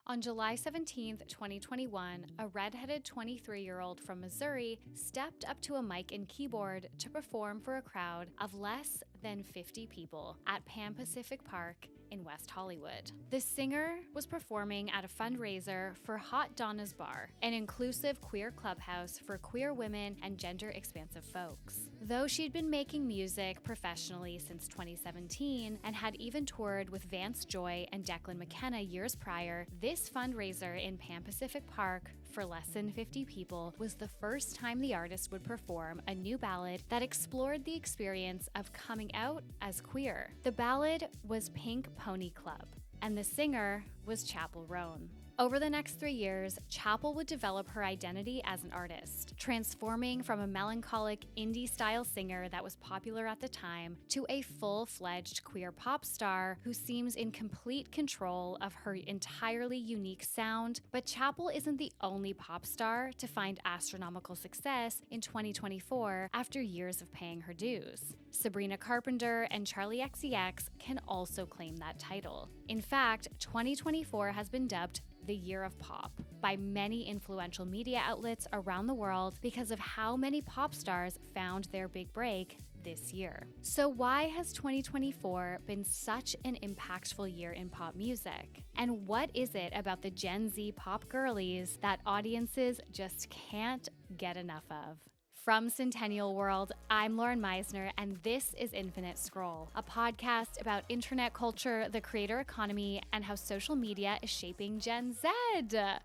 On July 17, 2021, a redheaded 23-year-old from Missouri stepped up to a mic and keyboard to perform for a crowd of less than 50 people at Pan Pacific Park in West Hollywood. The singer was performing at a fundraiser for Hot Donna's Bar, an inclusive queer clubhouse for queer women and gender-expansive folks. Though she'd been making music professionally since 2017 and had even toured with Vance Joy and Declan McKenna years prior, this fundraiser in Pan Pacific Park for less than 50 people was the first time the artist would perform a new ballad that explored the experience of coming out as queer. The ballad was Pink Pony Club, and the singer was Chappell Roan. Over the next 3 years, Chappell would develop her identity as an artist, transforming from a melancholic indie-style singer that was popular at the time to a full-fledged queer pop star who seems in complete control of her entirely unique sound. But Chappell isn't the only pop star to find astronomical success in 2024 after years of paying her dues. Sabrina Carpenter and Charli XCX can also claim that title. In fact, 2024 has been dubbed the Year of Pop by many influential media outlets around the world because of how many pop stars found their big break this year. So why has 2024 been such an impactful year in pop music? And what is it about the Gen Z pop girlies that audiences just can't get enough of? From Centennial World, I'm Lauren Meisner, and this is Infinite Scroll, a podcast about internet culture, the creator economy, and how social media is shaping Gen Z.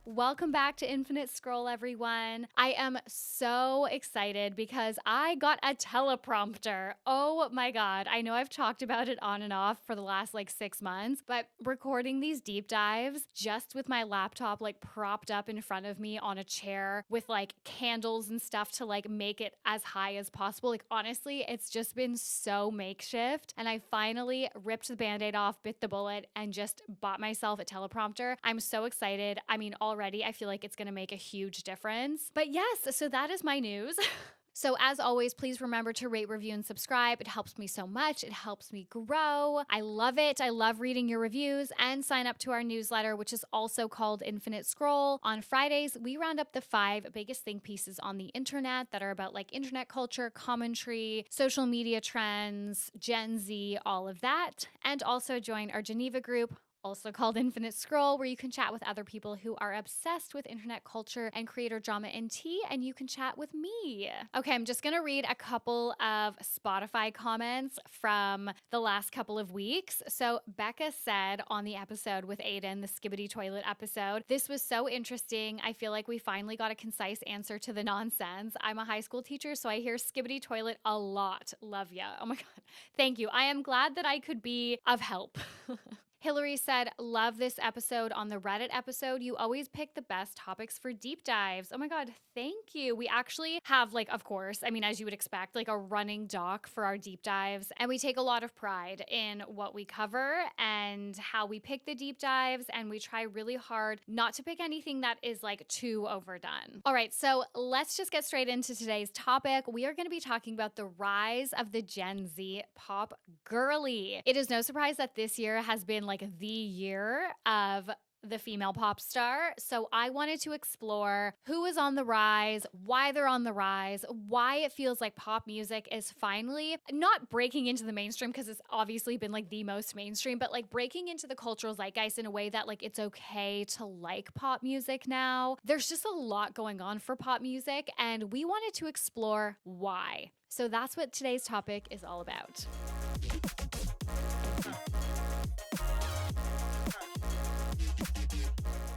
Welcome back to Infinite Scroll, everyone. I am so excited because I got a teleprompter. Oh my God. I know I've talked about it on and off for the last 6 months, but recording these deep dives just with my laptop propped up in front of me on a chair with candles and stuff to make it as high as possible. Honestly, it's just been so makeshift. And I finally ripped the Band-Aid off, bit the bullet, and just bought myself a teleprompter. I'm so excited. I mean, already I feel like it's going to make a huge difference. But yes, so that is my news. So as always, please remember to rate, review, and subscribe. It helps me so much. It helps me grow. I love it. I love reading your reviews, and sign up to our newsletter, which is also called Infinite Scroll. On Fridays, we round up the 5 biggest think pieces on the internet that are about internet culture, commentary, social media trends, Gen Z, all of that. And also join our Geneva group, also called Infinite Scroll, where you can chat with other people who are obsessed with internet culture and creator drama and tea, and you can chat with me. Okay, I'm just gonna read a couple of Spotify comments from the last couple of weeks. So Becca said on the episode with Aiden, the Skibbity Toilet episode, "This was so interesting. I feel like we finally got a concise answer to the nonsense. I'm a high school teacher, so I hear Skibbity Toilet a lot. Love ya." Oh my God. Thank you. I am glad that I could be of help. Hillary said, "Love this episode on the Reddit episode. You always pick the best topics for deep dives." Oh my God, thank you. We actually have of course, I mean, as you would expect, a running doc for our deep dives. And we take a lot of pride in what we cover and how we pick the deep dives. And we try really hard not to pick anything that is too overdone. All right, so let's just get straight into today's topic. We are going to be talking about the rise of the Gen Z pop girly. It is no surprise that this year has been the year of the female pop star. So I wanted to explore who is on the rise, why they're on the rise, why it feels like pop music is finally not breaking into the mainstream, because it's obviously been the most mainstream, but breaking into the cultural zeitgeist in a way that it's okay to like pop music now. There's just a lot going on for pop music, and we wanted to explore why. So that's what today's topic is all about.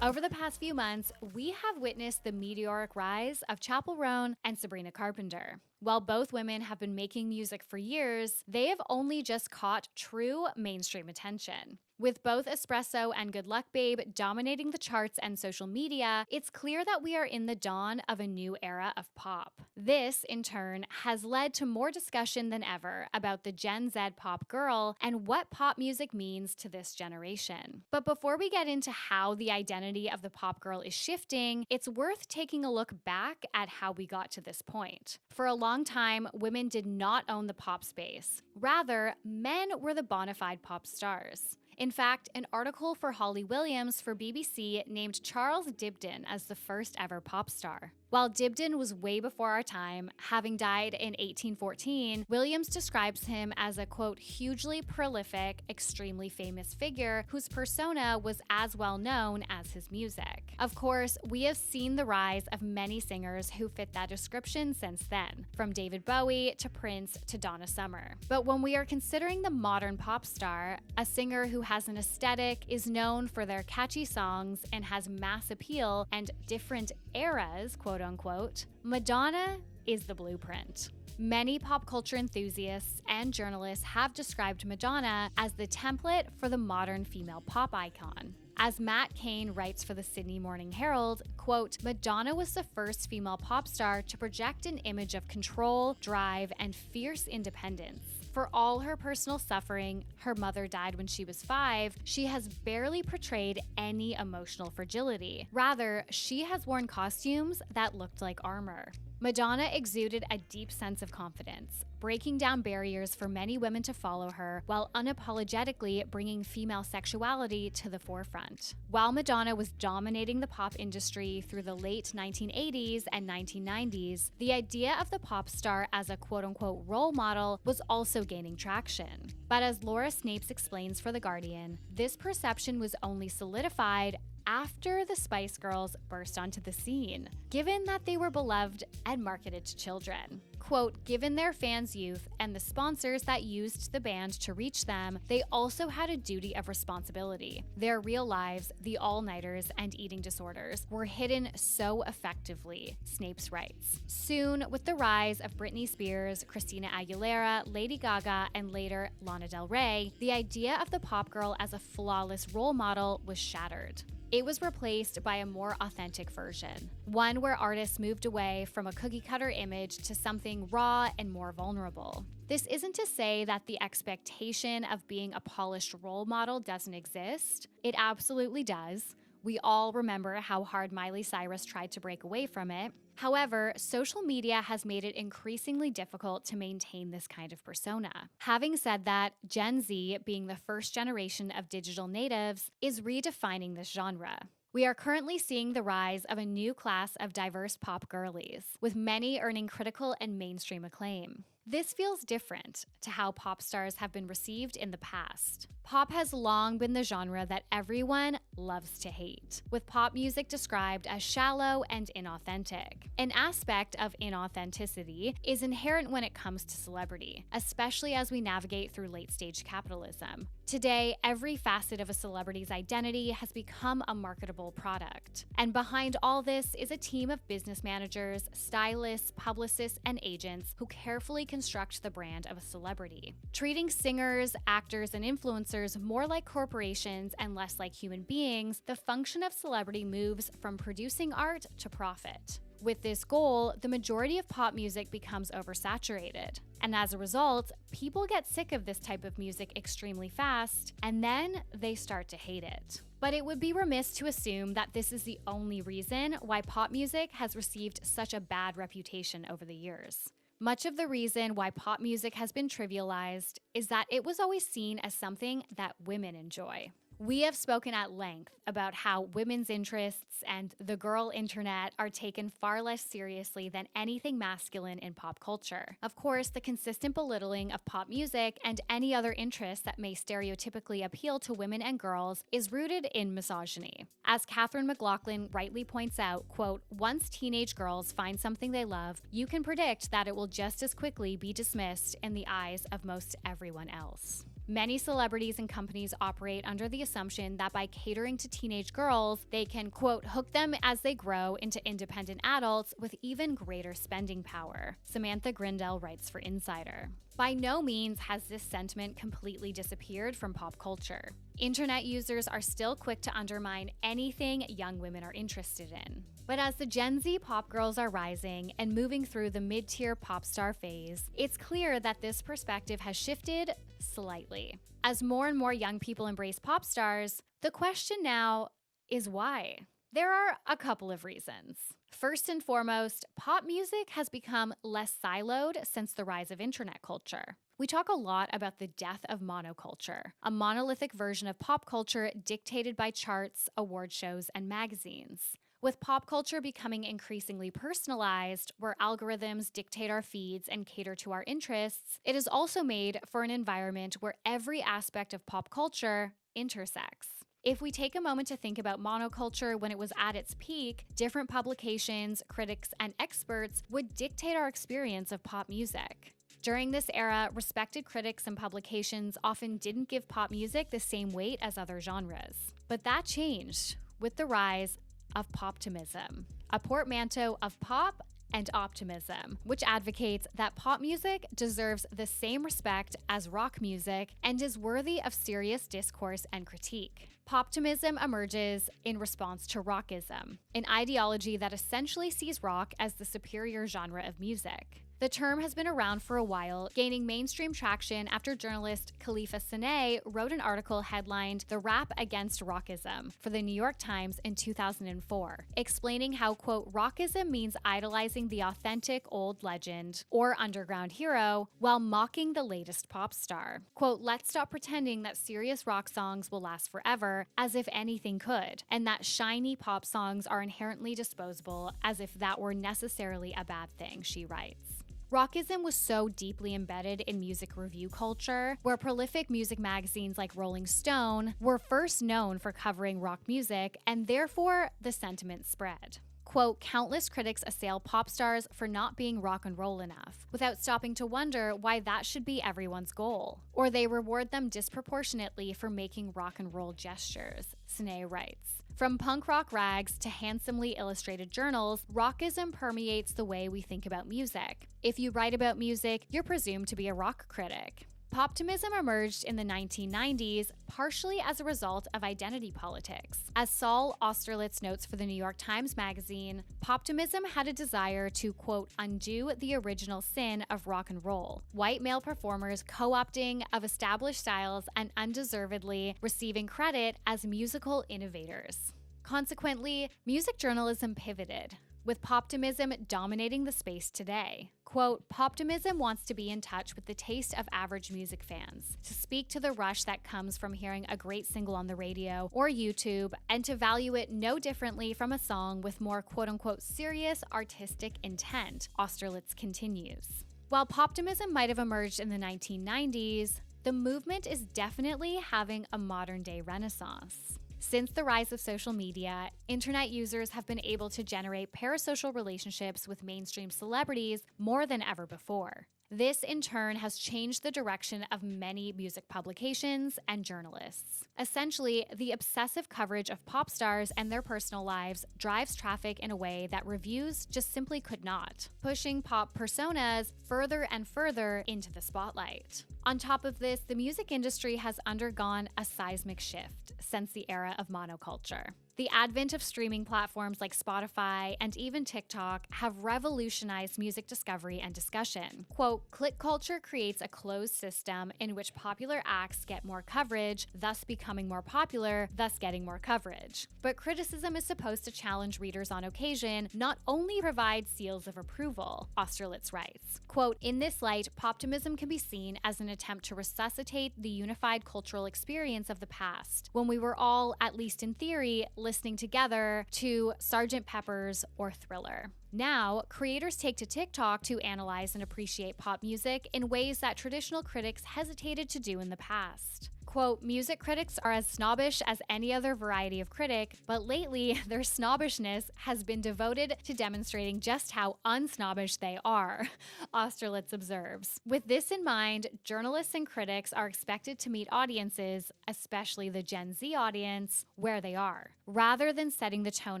Over the past few months, we have witnessed the meteoric rise of Chappell Roan and Sabrina Carpenter. While both women have been making music for years, they have only just caught true mainstream attention. With both Espresso and Good Luck Babe dominating the charts and social media, it's clear that we are in the dawn of a new era of pop. This, in turn, has led to more discussion than ever about the Gen Z pop girl and what pop music means to this generation. But before we get into how the identity of the pop girl is shifting, it's worth taking a look back at how we got to this point. For a long time, women did not own the pop space. Rather, men were the bona fide pop stars. In fact, an article for Holly Williams for BBC named Charles Dibdin as the first ever pop star. While Dibdin was way before our time, having died in 1814, Williams describes him as a, quote, hugely prolific, extremely famous figure whose persona was as well known as his music. Of course, we have seen the rise of many singers who fit that description since then, from David Bowie to Prince to Donna Summer. But when we are considering the modern pop star, a singer who has an aesthetic, is known for their catchy songs, and has mass appeal and different eras, quote unquote, Madonna is the blueprint. Many pop culture enthusiasts and journalists have described Madonna as the template for the modern female pop icon. As Matt Cain writes for the Sydney Morning Herald, quote, Madonna was the first female pop star to project an image of control, drive, and fierce independence. For all her personal suffering, her mother died when she was 5, she has barely portrayed any emotional fragility. Rather, she has worn costumes that looked like armor. Madonna exuded a deep sense of confidence, breaking down barriers for many women to follow her while unapologetically bringing female sexuality to the forefront. While Madonna was dominating the pop industry through the late 1980s and 1990s, the idea of the pop star as a quote-unquote role model was also gaining traction. But as Laura Snapes explains for The Guardian, this perception was only solidified after the Spice Girls burst onto the scene, given that they were beloved and marketed to children. Quote, given their fans' youth and the sponsors that used the band to reach them, they also had a duty of responsibility. Their real lives, the all-nighters and eating disorders, were hidden so effectively, Snapes writes. Soon, with the rise of Britney Spears, Christina Aguilera, Lady Gaga, and later Lana Del Rey, the idea of the pop girl as a flawless role model was shattered. It was replaced by a more authentic version, one where artists moved away from a cookie-cutter image to something raw and more vulnerable. This isn't to say that the expectation of being a polished role model doesn't exist. It absolutely does. We all remember how hard Miley Cyrus tried to break away from it. However, social media has made it increasingly difficult to maintain this kind of persona. Having said that, Gen Z, being the first generation of digital natives, is redefining this genre. We are currently seeing the rise of a new class of diverse pop girlies, with many earning critical and mainstream acclaim. This feels different to how pop stars have been received in the past. Pop has long been the genre that everyone loves to hate, with pop music described as shallow and inauthentic. An aspect of inauthenticity is inherent when it comes to celebrity, especially as we navigate through late-stage capitalism. Today, every facet of a celebrity's identity has become a marketable product. And behind all this is a team of business managers, stylists, publicists, and agents who carefully construct the brand of a celebrity. Treating singers, actors, and influencers more like corporations and less like human beings, the function of celebrity moves from producing art to profit. With this goal, the majority of pop music becomes oversaturated. And as a result, people get sick of this type of music extremely fast, and then they start to hate it. But it would be remiss to assume that this is the only reason why pop music has received such a bad reputation over the years. Much of the reason why pop music has been trivialized is that it was always seen as something that women enjoy. We have spoken at length about how women's interests and the girl internet are taken far less seriously than anything masculine in pop culture. Of course, the consistent belittling of pop music and any other interests that may stereotypically appeal to women and girls is rooted in misogyny. As Catherine McLaughlin rightly points out, quote, once teenage girls find something they love, you can predict that it will just as quickly be dismissed in the eyes of most everyone else. Many celebrities and companies operate under the assumption that by catering to teenage girls, they can, quote, hook them as they grow into independent adults with even greater spending power, Samantha Grindell writes for Insider. By no means has this sentiment completely disappeared from pop culture. Internet users are still quick to undermine anything young women are interested in. But as the Gen Z pop girls are rising and moving through the mid-tier pop star phase, it's clear that this perspective has shifted slightly. As more and more young people embrace pop stars, the question now is why? There are a couple of reasons. First and foremost, pop music has become less siloed since the rise of internet culture. We talk a lot about the death of monoculture, a monolithic version of pop culture dictated by charts, award shows, and magazines. With pop culture becoming increasingly personalized, where algorithms dictate our feeds and cater to our interests, it is also made for an environment where every aspect of pop culture intersects. If we take a moment to think about monoculture when it was at its peak, different publications, critics, and experts would dictate our experience of pop music. During this era, respected critics and publications often didn't give pop music the same weight as other genres. But that changed with the rise of Poptimism, a portmanteau of pop and optimism, which advocates that pop music deserves the same respect as rock music and is worthy of serious discourse and critique. Poptimism emerges in response to rockism, an ideology that essentially sees rock as the superior genre of music. The term has been around for a while, gaining mainstream traction after journalist Khalifa Sine wrote an article headlined "The Rap Against Rockism" for the New York Times in 2004, explaining how, quote, rockism means idolizing the authentic old legend or underground hero while mocking the latest pop star. Quote, let's stop pretending that serious rock songs will last forever, as if anything could, and that shiny pop songs are inherently disposable, as if that were necessarily a bad thing, she writes. Rockism was so deeply embedded in music review culture, where prolific music magazines like Rolling Stone were first known for covering rock music, and therefore the sentiment spread. Quote, countless critics assail pop stars for not being rock and roll enough, without stopping to wonder why that should be everyone's goal. Or they reward them disproportionately for making rock and roll gestures, Sine writes. From punk rock rags to handsomely illustrated journals, rockism permeates the way we think about music. If you write about music, you're presumed to be a rock critic. Poptimism emerged in the 1990s, partially as a result of identity politics. As Saul Austerlitz notes for the New York Times Magazine, Poptimism had a desire to, quote, undo the original sin of rock and roll, white male performers co-opting of established styles and undeservedly receiving credit as musical innovators. Consequently, music journalism pivoted, with Poptimism dominating the space today. Quote, Poptimism wants to be in touch with the taste of average music fans, to speak to the rush that comes from hearing a great single on the radio or YouTube, and to value it no differently from a song with more quote-unquote serious artistic intent, Austerlitz continues. While Poptimism might have emerged in the 1990s, the movement is definitely having a modern-day renaissance. Since the rise of social media, internet users have been able to generate parasocial relationships with mainstream celebrities more than ever before. This, in turn, has changed the direction of many music publications and journalists. Essentially, the obsessive coverage of pop stars and their personal lives drives traffic in a way that reviews just simply could not, pushing pop personas further and further into the spotlight. On top of this, the music industry has undergone a seismic shift since the era of monoculture. The advent of streaming platforms like Spotify and even TikTok have revolutionized music discovery and discussion. Quote, click culture creates a closed system in which popular acts get more coverage, thus becoming more popular, thus getting more coverage. But criticism is supposed to challenge readers on occasion, not only provide seals of approval, Austerlitz writes. Quote, in this light, Poptimism can be seen as an attempt to resuscitate the unified cultural experience of the past, when we were all, at least in theory, listening together to Sgt. Pepper's or Thriller. Now, creators take to TikTok to analyze and appreciate pop music in ways that traditional critics hesitated to do in the past. Quote, music critics are as snobbish as any other variety of critic, but lately their snobbishness has been devoted to demonstrating just how unsnobbish they are, Austerlitz observes. With this in mind, journalists and critics are expected to meet audiences, especially the Gen Z audience, where they are, rather than setting the tone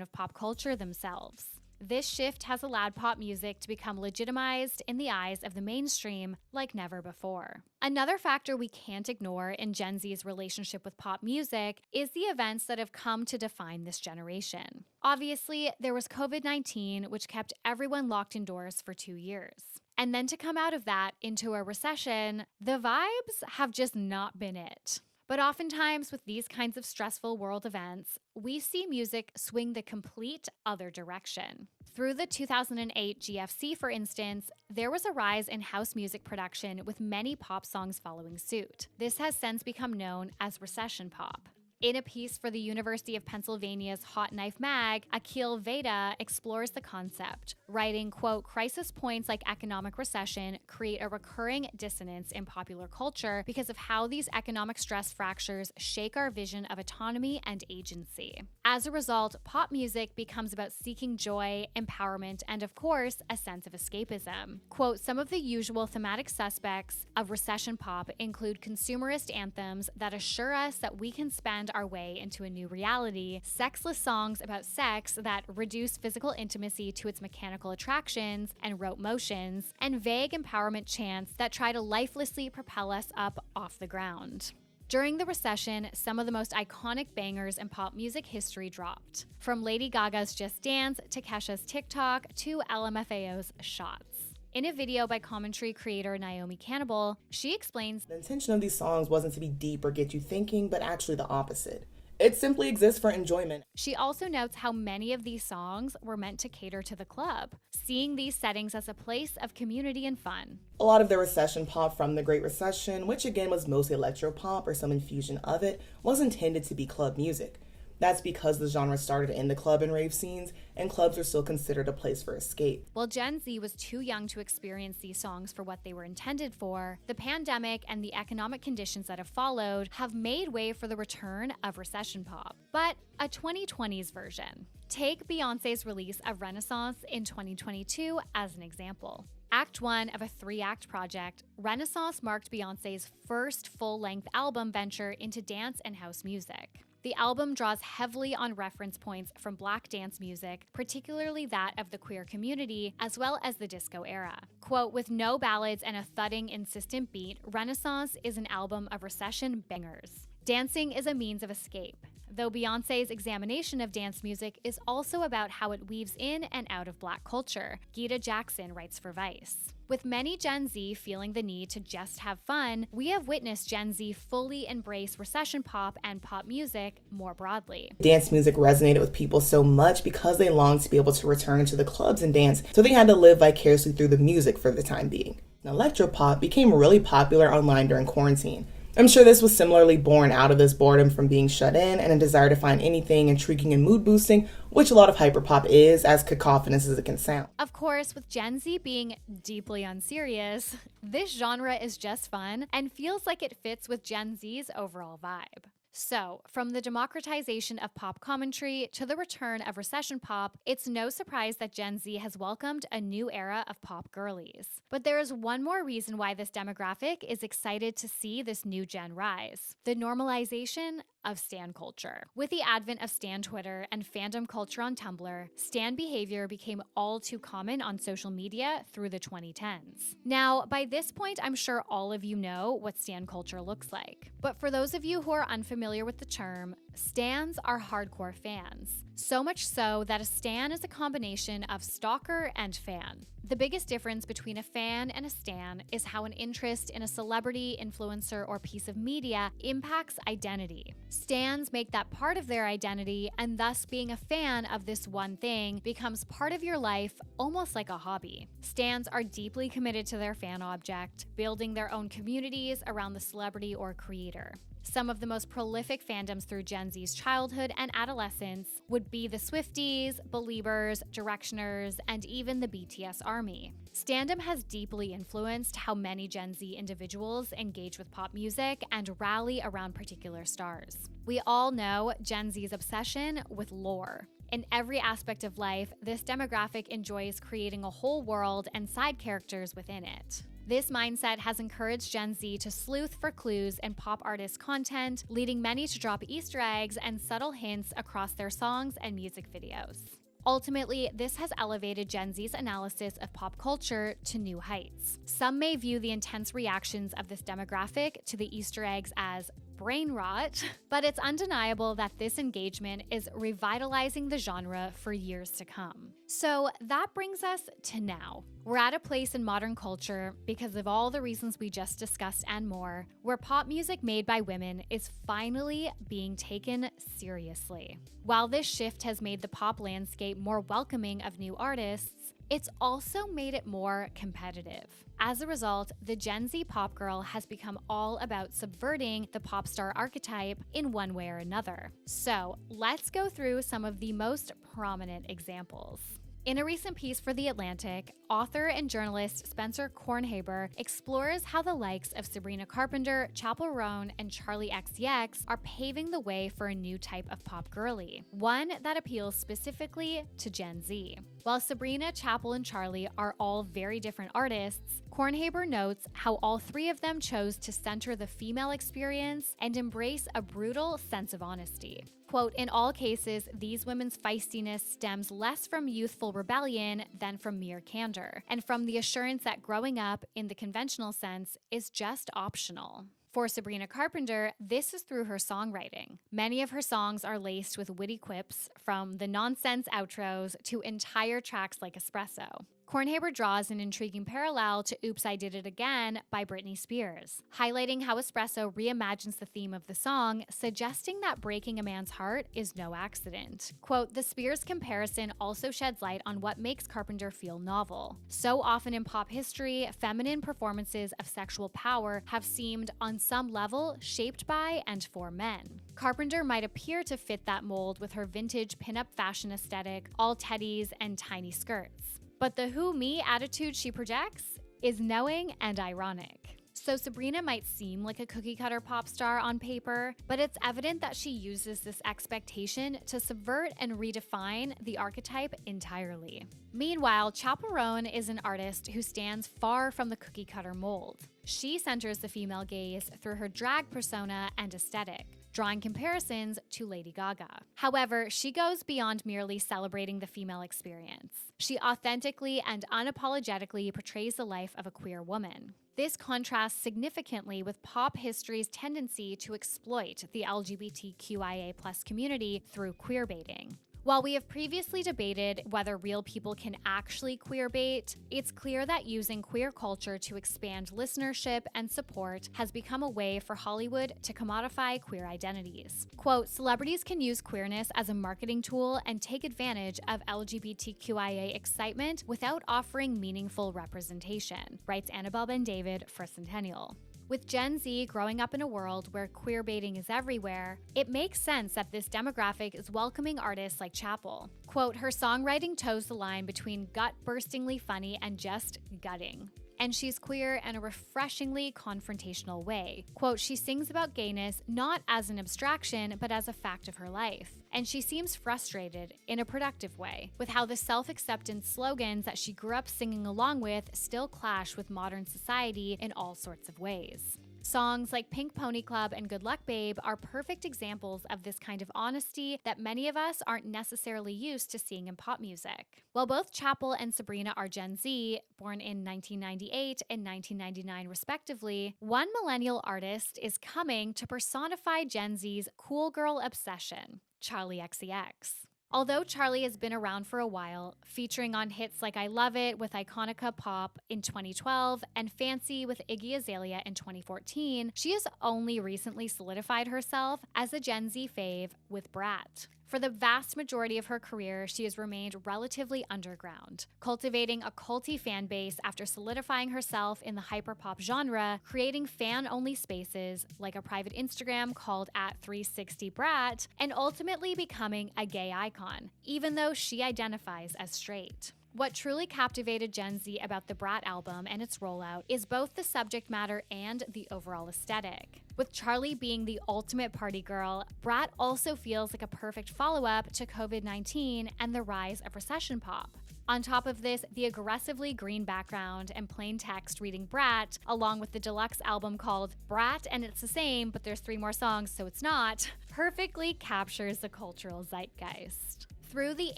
of pop culture themselves. This shift has allowed pop music to become legitimized in the eyes of the mainstream like never before. Another factor we can't ignore in Gen Z's relationship with pop music is the events that have come to define this generation. Obviously, there was COVID-19, which kept everyone locked indoors for 2 years. And then to come out of that into a recession, the vibes have just not been it. But oftentimes, with these kinds of stressful world events, we see music swing the complete other direction. Through the 2008 GFC, for instance, there was a rise in house music production with many pop songs following suit. This has since become known as recession pop. In a piece for the University of Pennsylvania's Hot Knife mag, Akhil Veda explores the concept, writing, quote, "Crisis points like economic recession create a recurring dissonance in popular culture because of how these economic stress fractures shake our vision of autonomy and agency. As a result, pop music becomes about seeking joy, empowerment, and of course, a sense of escapism." Quote, "Some of the usual thematic suspects of recession pop include consumerist anthems that assure us that we can spend our way into a new reality, sexless songs about sex that reduce physical intimacy to its mechanical attractions and rote motions, and vague empowerment chants that try to lifelessly propel us up off the ground." During the recession, some of the most iconic bangers in pop music history dropped. From Lady Gaga's Just Dance to Kesha's TikTok to LMFAO's Shots. In a video by commentary creator Naomi Cannibal, she explains, "The intention of these songs wasn't to be deep or get you thinking, but actually the opposite. It simply exists for enjoyment." She also notes how many of these songs were meant to cater to the club, seeing these settings as a place of community and fun. A lot of the recession pop from the Great Recession, which again was mostly electropop or some infusion of it, was intended to be club music. That's because the genre started in the club and rave scenes, and clubs are still considered a place for escape. While Gen Z was too young to experience these songs for what they were intended for, the pandemic and the economic conditions that have followed have made way for the return of recession pop. But a 2020s version. Take Beyoncé's release of Renaissance in 2022 as an example. Act 1 of a 3-act project, Renaissance marked Beyoncé's first full-length album venture into dance and house music. The album draws heavily on reference points from Black dance music, particularly that of the queer community, as well as the disco era. Quote, "With no ballads and a thudding, insistent beat, Renaissance is an album of recession bangers. Dancing is a means of escape, though Beyoncé's examination of dance music is also about how it weaves in and out of Black culture," Gita Jackson writes for Vice. With many Gen Z feeling the need to just have fun, we have witnessed Gen Z fully embrace recession pop and pop music more broadly. Dance music resonated with people so much because they longed to be able to return to the clubs and dance, so they had to live vicariously through the music for the time being. Electropop became really popular online during quarantine. I'm sure this was similarly born out of this boredom from being shut in and a desire to find anything intriguing and mood boosting, which a lot of hyperpop is, as cacophonous as it can sound. Of course, with Gen Z being deeply unserious, this genre is just fun and feels like it fits with Gen Z's overall vibe. So, from the democratization of pop commentary to the return of recession pop, it's no surprise that Gen Z has welcomed a new era of pop girlies. But there is one more reason why this demographic is excited to see this new gen rise: the normalization of stan culture. With the advent of stan Twitter and fandom culture on Tumblr, stan behavior became all too common on social media through the 2010s. Now, by this point, I'm sure all of you know what stan culture looks like. But for those of you who are unfamiliar with the term, stans are hardcore fans. So much so that a stan is a combination of stalker and fan. The biggest difference between a fan and a stan is how an interest in a celebrity, influencer, or piece of media impacts identity. Stans make that part of their identity, and thus being a fan of this one thing becomes part of your life, almost like a hobby. Stans are deeply committed to their fan object, building their own communities around the celebrity or creator. Some of the most prolific fandoms through Gen Z's childhood and adolescence would be the Swifties, Beliebers, Directioners, and even the BTS Army. Standom has deeply influenced how many Gen Z individuals engage with pop music and rally around particular stars. We all know Gen Z's obsession with lore. In every aspect of life, this demographic enjoys creating a whole world and side characters within it. This mindset has encouraged Gen Z to sleuth for clues in pop artist content, leading many to drop Easter eggs and subtle hints across their songs and music videos. Ultimately, this has elevated Gen Z's analysis of pop culture to new heights. Some may view the intense reactions of this demographic to the Easter eggs as brain rot, but it's undeniable that this engagement is revitalizing the genre for years to come. So that brings us to now. We're at a place in modern culture, because of all the reasons we just discussed and more, where pop music made by women is finally being taken seriously. While this shift has made the pop landscape more welcoming of new artists, it's also made it more competitive. As a result, the Gen Z pop girl has become all about subverting the pop star archetype in one way or another. So let's go through some of the most prominent examples. In a recent piece for The Atlantic, author and journalist Spencer Kornhaber explores how the likes of Sabrina Carpenter, Chappell Roan, and Charli XCX are paving the way for a new type of pop girly, one that appeals specifically to Gen Z. While Sabrina, Chappell, and Charli are all very different artists, Kornhaber notes how all three of them chose to center the female experience and embrace a brutal sense of honesty. Quote, "In all cases, these women's feistiness stems less from youthful rebellion than from mere candor, and from the assurance that growing up, in the conventional sense, is just optional." For Sabrina Carpenter, this is through her songwriting. Many of her songs are laced with witty quips, from the nonsense outros to entire tracks like Espresso. Kornhaber draws an intriguing parallel to Oops, I Did It Again by Britney Spears, highlighting how Espresso reimagines the theme of the song, suggesting that breaking a man's heart is no accident. Quote, "The Spears comparison also sheds light on what makes Carpenter feel novel. So often in pop history, feminine performances of sexual power have seemed, on some level, shaped by and for men. Carpenter might appear to fit that mold with her vintage pinup fashion aesthetic, all teddies and tiny skirts. But the who me attitude she projects is knowing and ironic. So Sabrina might seem like a cookie-cutter pop star on paper, but it's evident that she uses this expectation to subvert and redefine the archetype entirely." Meanwhile, Chappell Roan is an artist who stands far from the cookie-cutter mold. She centers the female gaze through her drag persona and aesthetic, drawing comparisons to Lady Gaga. However, she goes beyond merely celebrating the female experience. She authentically and unapologetically portrays the life of a queer woman. This contrasts significantly with pop history's tendency to exploit the LGBTQIA+ community through queerbaiting. While we have previously debated whether real people can actually queerbait, it's clear that using queer culture to expand listenership and support has become a way for Hollywood to commodify queer identities. Quote, "Celebrities can use queerness as a marketing tool and take advantage of LGBTQIA excitement without offering meaningful representation," writes Annabelle Ben-David for Centennial. With Gen Z growing up in a world where queerbaiting is everywhere, it makes sense that this demographic is welcoming artists like Chappell. Quote, "Her songwriting toes the line between gut-burstingly funny and just gutting. And she's queer in a refreshingly confrontational way. Quote, "She sings about gayness not as an abstraction, but as a fact of her life. And she seems frustrated, in a productive way, with how the self-acceptance slogans that she grew up singing along with still clash with modern society in all sorts of ways." Songs like Pink Pony Club and Good Luck Babe are perfect examples of this kind of honesty that many of us aren't necessarily used to seeing in pop music. While both Chappell and Sabrina are Gen Z, born in 1998 and 1999 respectively, one millennial artist is coming to personify Gen Z's cool girl obsession, Charli XCX. Although Charli has been around for a while, featuring on hits like I Love It with Iconica Pop in 2012 and Fancy with Iggy Azalea in 2014, she has only recently solidified herself as a Gen Z fave with Brat. For the vast majority of her career, she has remained relatively underground, cultivating a culty fan base after solidifying herself in the hyperpop genre, creating fan-only spaces like a private Instagram called @360brat, and ultimately becoming a gay icon, even though she identifies as straight. What truly captivated Gen Z about the Brat album and its rollout is both the subject matter and the overall aesthetic. With Charli being the ultimate party girl, Brat also feels like a perfect follow-up to COVID-19 and the rise of recession pop. On top of this, the aggressively green background and plain text reading Brat, along with the deluxe album called Brat and It's the Same, but there's 3 more songs, so it's not, perfectly captures the cultural zeitgeist. Through the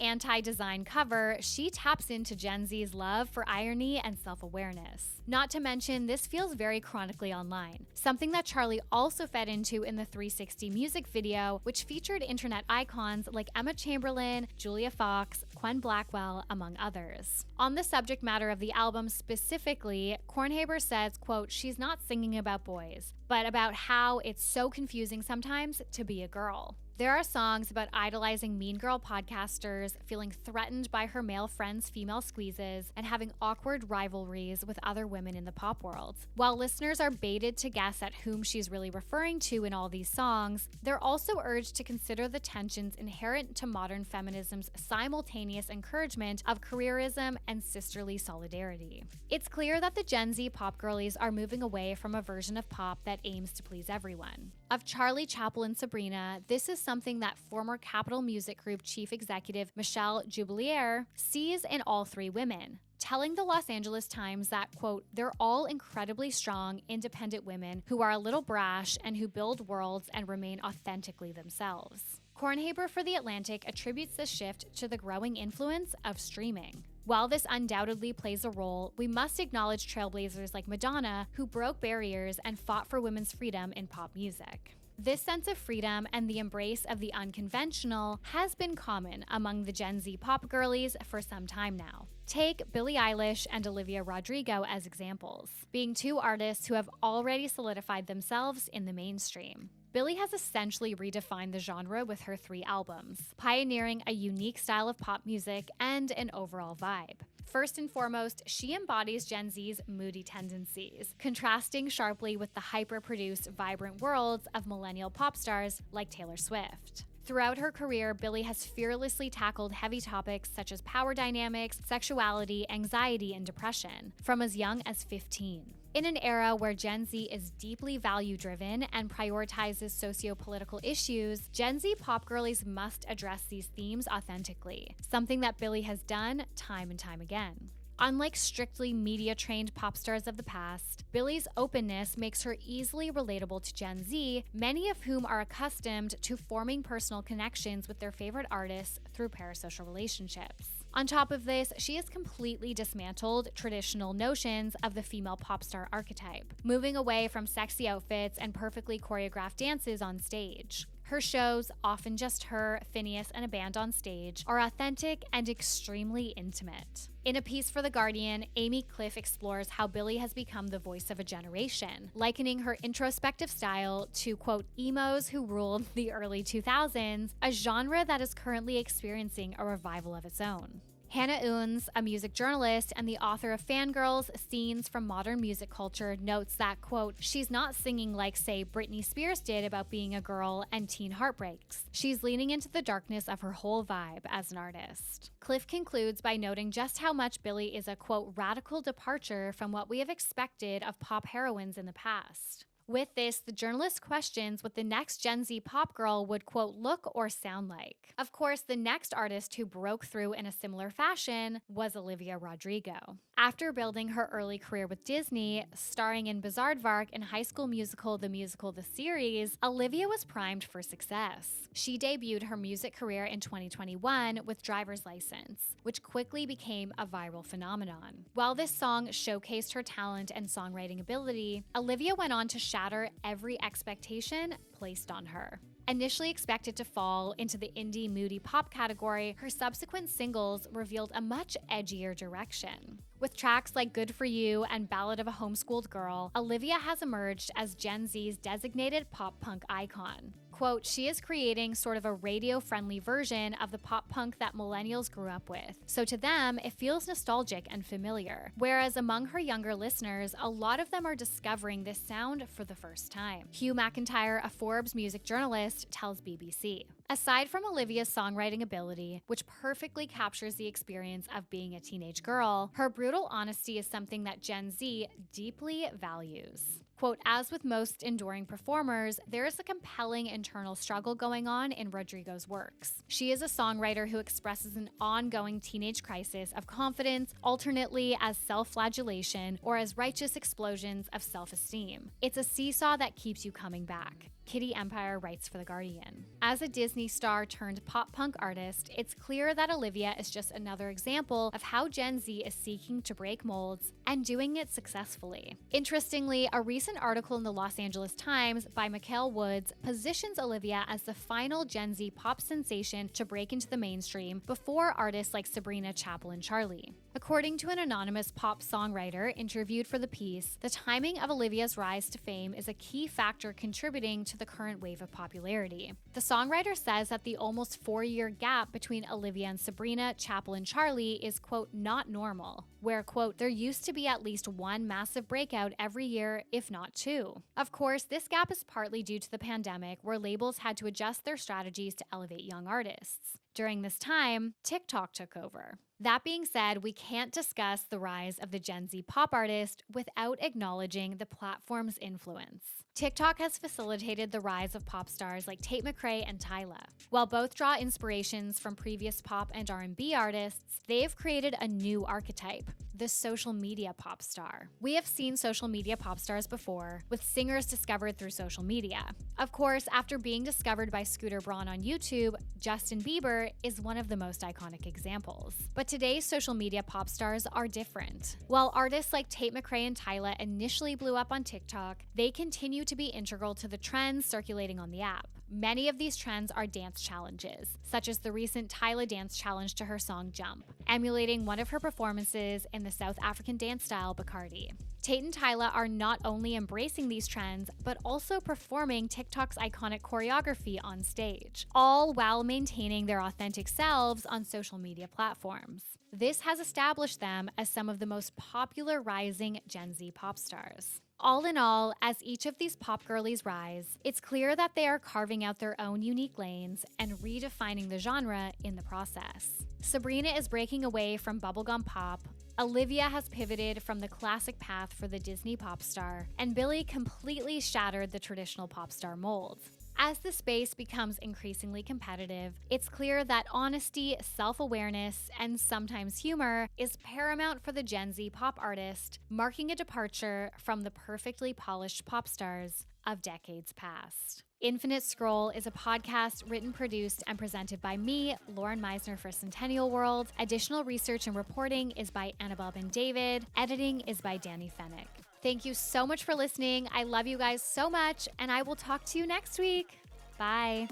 anti-design cover, she taps into Gen Z's love for irony and self-awareness. Not to mention, this feels very chronically online, something that Charli also fed into in the 360 music video, which featured internet icons like Emma Chamberlain, Julia Fox, Quen Blackwell, among others. On the subject matter of the album specifically, Kornhaber says, quote, "She's not singing about boys, but about how it's so confusing sometimes to be a girl." There are songs about idolizing mean girl podcasters, feeling threatened by her male friends' female squeezes, and having awkward rivalries with other women in the pop world. While listeners are baited to guess at whom she's really referring to in all these songs, they're also urged to consider the tensions inherent to modern feminism's simultaneous encouragement of careerism and sisterly solidarity. It's clear that the Gen Z pop girlies are moving away from a version of pop that aims to please everyone. Of Charli, Chappell, and Sabrina, this is something that former Capitol Music Group chief executive Michelle Jubilier sees in all three women, telling the Los Angeles Times that, quote, "They're all incredibly strong, independent women who are a little brash and who build worlds and remain authentically themselves." Kornhaber for The Atlantic attributes this shift to the growing influence of streaming. While this undoubtedly plays a role, we must acknowledge trailblazers like Madonna, who broke barriers and fought for women's freedom in pop music. This sense of freedom and the embrace of the unconventional has been common among the Gen Z pop girlies for some time now. Take Billie Eilish and Olivia Rodrigo as examples, being two artists who have already solidified themselves in the mainstream. Billie has essentially redefined the genre with her 3 albums, pioneering a unique style of pop music and an overall vibe. First and foremost, she embodies Gen Z's moody tendencies, contrasting sharply with the hyper-produced, vibrant worlds of millennial pop stars like Taylor Swift. Throughout her career, Billie has fearlessly tackled heavy topics such as power dynamics, sexuality, anxiety, and depression, from as young as 15. In an era where Gen Z is deeply value-driven and prioritizes socio-political issues, Gen Z pop girlies must address these themes authentically, something that Billie has done time and time again. Unlike strictly media-trained pop stars of the past, Billie's openness makes her easily relatable to Gen Z, many of whom are accustomed to forming personal connections with their favorite artists through parasocial relationships. On top of this, she has completely dismantled traditional notions of the female pop star archetype, moving away from sexy outfits and perfectly choreographed dances on stage. Her shows, often just her, Phineas, and a band on stage, are authentic and extremely intimate. In a piece for The Guardian, Amy Cliff explores how Billie has become the voice of a generation, likening her introspective style to, quote, emos who ruled the early 2000s, a genre that is currently experiencing a revival of its own. Hannah Oons, a music journalist and the author of Fangirls, Scenes from Modern Music Culture, notes that, quote, "She's not singing like, say, Britney Spears did about being a girl and teen heartbreaks. She's leaning into the darkness of her whole vibe as an artist." Cliff concludes by noting just how much Billie is a, quote, radical departure from what we have expected of pop heroines in the past. With this, the journalist questions what the next Gen Z pop girl would, quote, look or sound like. Of course, the next artist who broke through in a similar fashion was Olivia Rodrigo. After building her early career with Disney, starring in Bizaardvark and High School Musical, the series, Olivia was primed for success. She debuted her music career in 2021 with Driver's License, which quickly became a viral phenomenon. While this song showcased her talent and songwriting ability, Olivia went on to shatter every expectation placed on her. Initially expected to fall into the indie moody pop category, her subsequent singles revealed a much edgier direction. With tracks like Good For You and Ballad of a Homeschooled Girl, Olivia has emerged as Gen Z's designated pop punk icon. Quote, "She is creating sort of a radio-friendly version of the pop punk that millennials grew up with. So to them, it feels nostalgic and familiar. Whereas among her younger listeners, a lot of them are discovering this sound for the first time." Hugh McIntyre, a Forbes music journalist, tells BBC. Aside from Olivia's songwriting ability, which perfectly captures the experience of being a teenage girl, her brutal honesty is something that Gen Z deeply values. Quote, "As with most enduring performers, there is a compelling internal struggle going on in Rodrigo's works. She is a songwriter who expresses an ongoing teenage crisis of confidence, alternately as self-flagellation or as righteous explosions of self-esteem. It's a seesaw that keeps you coming back. Kitty Empire writes for The Guardian. As a Disney star turned pop punk artist, it's clear that Olivia is just another example of how Gen Z is seeking to break molds and doing it successfully. Interestingly, a recent article in the Los Angeles Times by Mikhail Woods positions Olivia as the final Gen Z pop sensation to break into the mainstream before artists like Sabrina, Chappell, and Charli. According to an anonymous pop songwriter interviewed for the piece, the timing of Olivia's rise to fame is a key factor contributing to the current wave of popularity. The songwriter says that the almost 4-year gap between Olivia and Sabrina, Chappell, and Charli is, quote, not normal, where, quote, there used to be at least one massive breakout every year, if not two. Of course, this gap is partly due to the pandemic, where labels had to adjust their strategies to elevate young artists. During this time, TikTok took over. That being said, we can't discuss the rise of the Gen Z pop artist without acknowledging the platform's influence. TikTok has facilitated the rise of pop stars like Tate McRae and Tyla. While both draw inspirations from previous pop and R&B artists, they've created a new archetype, the social media pop star. We have seen social media pop stars before, with singers discovered through social media. Of course, after being discovered by Scooter Braun on YouTube, Justin Bieber is one of the most iconic examples. But today's social media pop stars are different. While artists like Tate McRae and Tyla initially blew up on TikTok, they continue to be integral to the trends circulating on the app. Many of these trends are dance challenges, such as the recent Tyla dance challenge to her song Jump, emulating one of her performances in the South African dance style Bacardi. Tate and Tyla are not only embracing these trends, but also performing TikTok's iconic choreography on stage, all while maintaining their authentic selves on social media platforms. This has established them as some of the most popular rising Gen Z pop stars. All in all, as each of these pop girlies rise, it's clear that they are carving out their own unique lanes and redefining the genre in the process. Sabrina is breaking away from bubblegum pop, Olivia has pivoted from the classic path for the Disney pop star, and Billie completely shattered the traditional pop star mold. As the space becomes increasingly competitive, it's clear that honesty, self-awareness, and sometimes humor is paramount for the Gen Z pop artist, marking a departure from the perfectly polished pop stars of decades past. Infinite Scroll is a podcast written, produced, and presented by me, Lauren Meisner for Centennial World. Additional research and reporting is by Annabelle Ben-David. Editing is by Danny Fennick. Thank you so much for listening. I love you guys so much, and I will talk to you next week. Bye.